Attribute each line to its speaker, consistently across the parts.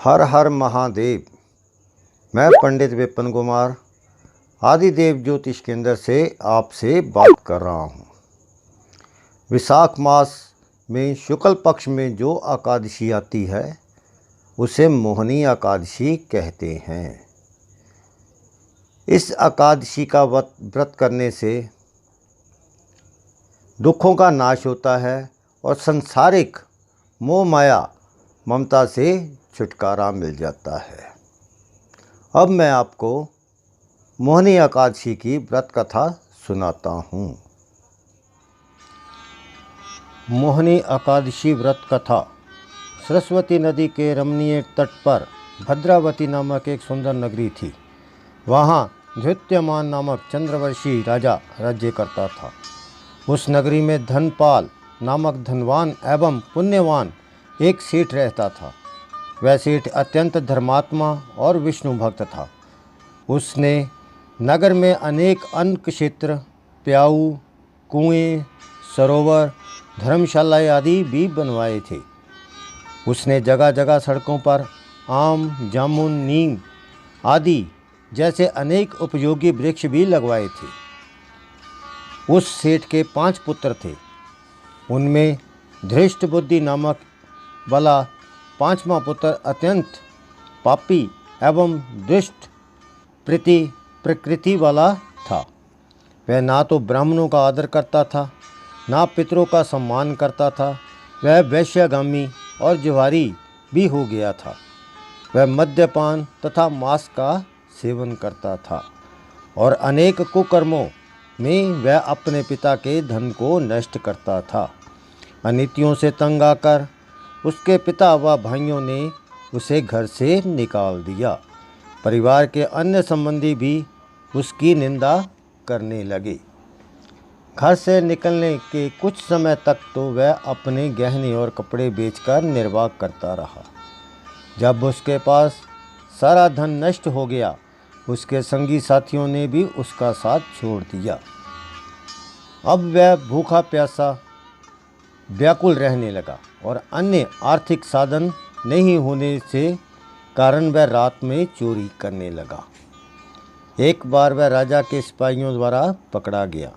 Speaker 1: हर हर महादेव। मैं पंडित विपिन कुमार आदिदेव ज्योतिष केंद्र से आपसे बात कर रहा हूँ। विशाख मास में शुक्ल पक्ष में जो एकादशी आती है उसे मोहिनी एकादशी कहते हैं। इस एकादशी का व्रत करने से दुखों का नाश होता है और संसारिक मोह माया ममता से छुटकारा मिल जाता है। अब मैं आपको मोहिनी एकादशी की व्रत कथा सुनाता हूँ। मोहिनी एकादशी व्रत कथा। सरस्वती नदी के रमणीय तट पर भद्रावती नामक एक सुंदर नगरी थी। वहाँ धृत्यमान नामक चंद्रवंशी राजा राज्य करता था। उस नगरी में धनपाल नामक धनवान एवं पुण्यवान एक सेठ रहता था। वह सेठ अत्यंत धर्मात्मा और विष्णु भक्त था। उसने नगर में अनेक अन्न क्षेत्र, प्याऊ, कुएं, सरोवर, धर्मशालाएं आदि भी बनवाए थे। उसने जगह जगह सड़कों पर आम, जामुन, नीम आदि जैसे अनेक उपयोगी वृक्ष भी लगवाए थे। उस सेठ के 5 पुत्र थे। उनमें धृष्ट बुद्धि नामक वाला 5वां पुत्र अत्यंत पापी एवं दुष्ट प्रकृति वाला था। वह ना तो ब्राह्मणों का आदर करता था, ना पितरों का सम्मान करता था। वह वैश्यगामी और जुआरी भी हो गया था। वह मद्यपान तथा मांस का सेवन करता था और अनेक कुकर्मों में वह अपने पिता के धन को नष्ट करता था। अनीतियों से तंग आकर उसके पिता व भाइयों ने उसे घर से निकाल दिया। परिवार के अन्य संबंधी भी उसकी निंदा करने लगे। घर से निकलने के कुछ समय तक तो वह अपने गहने और कपड़े बेचकर निर्वाह करता रहा। जब उसके पास सारा धन नष्ट हो गया, उसके संगी साथियों ने भी उसका साथ छोड़ दिया। अब वह भूखा प्यासा व्याकुल रहने लगा और अन्य आर्थिक साधन नहीं होने से कारण वह रात में चोरी करने लगा। एक बार वह राजा के सिपाहियों द्वारा पकड़ा गया।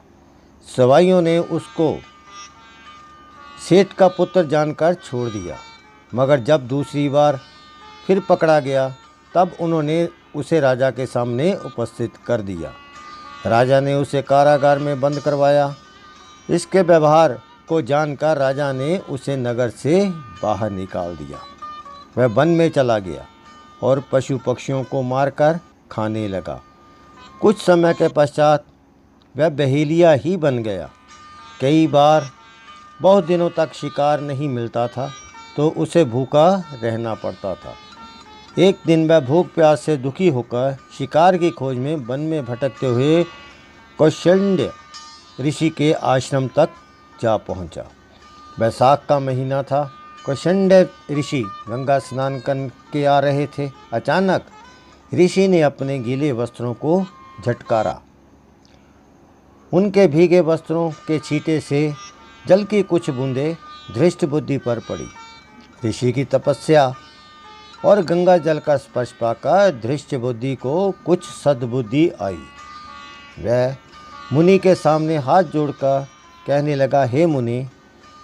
Speaker 1: सिपाहियों ने उसको सेठ का पुत्र जानकर छोड़ दिया, मगर जब दूसरी बार फिर पकड़ा गया तब उन्होंने उसे राजा के सामने उपस्थित कर दिया। राजा ने उसे कारागार में बंद करवाया। इसके व्यवहार को जानकर राजा ने उसे नगर से बाहर निकाल दिया। वह वन में चला गया और पशु पक्षियों को मारकर खाने लगा। कुछ समय के पश्चात वह बहेलिया ही बन गया। कई बार बहुत दिनों तक शिकार नहीं मिलता था तो उसे भूखा रहना पड़ता था। एक दिन वह भूख प्यास से दुखी होकर शिकार की खोज में वन में भटकते हुए कौशल्य ऋषि के आश्रम तक जा पहुंचा। बैसाख का महीना था। कौशल्य ऋषि गंगा स्नान करके आ रहे थे। अचानक ऋषि ने अपने गीले वस्त्रों को झटकारा। उनके भीगे वस्त्रों के छींटे से जल की कुछ बूंदें धृष्ट बुद्धि पर पड़ी। ऋषि की तपस्या और गंगा जल का स्पर्श पाकर धृष्ट बुद्धि को कुछ सद्बुद्धि आई। वह मुनि के सामने हाथ जोड़कर कहने लगा, हे मुनि,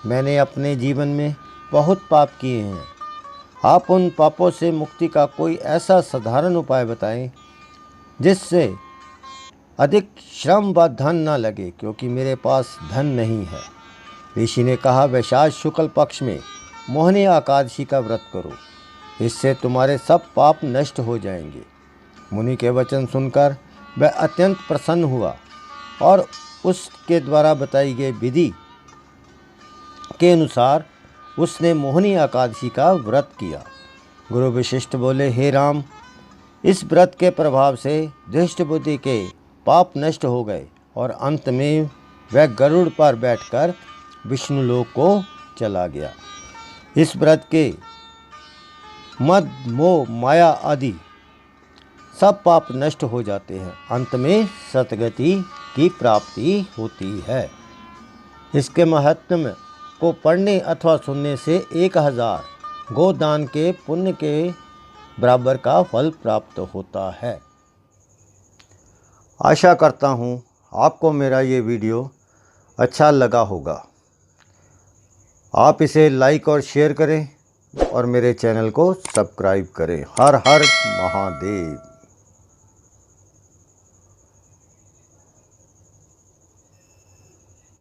Speaker 1: मैंने अपने जीवन में बहुत पाप किए हैं। आप उन पापों से मुक्ति का कोई ऐसा साधारण उपाय बताएं जिससे अधिक श्रम व धन न लगे, क्योंकि मेरे पास धन नहीं है। ऋषि ने कहा, वैशाख शुक्ल पक्ष में मोहिनी एकादशी का व्रत करो, इससे तुम्हारे सब पाप नष्ट हो जाएंगे। मुनि के वचन सुनकर वह अत्यंत प्रसन्न हुआ और उसके द्वारा बताई गई विधि के अनुसार उसने मोहिनी एकादशी का व्रत किया। गुरु वशिष्ठ बोले, हे राम, इस व्रत के प्रभाव से धृष्ट बुद्धि के पाप नष्ट हो गए और अंत में वह गरुड़ पर बैठकर विष्णु लोक को चला गया। इस व्रत के मद, मोह, माया आदि सब पाप नष्ट हो जाते हैं। अंत में सतगति की प्राप्ति होती है। इसके महत्व को पढ़ने अथवा सुनने से 1000 गोदान के पुण्य के बराबर का फल प्राप्त होता है। आशा करता हूँ आपको मेरा ये वीडियो अच्छा लगा होगा। आप इसे लाइक और शेयर करें और मेरे चैनल को सब्सक्राइब करें। हर हर महादेव।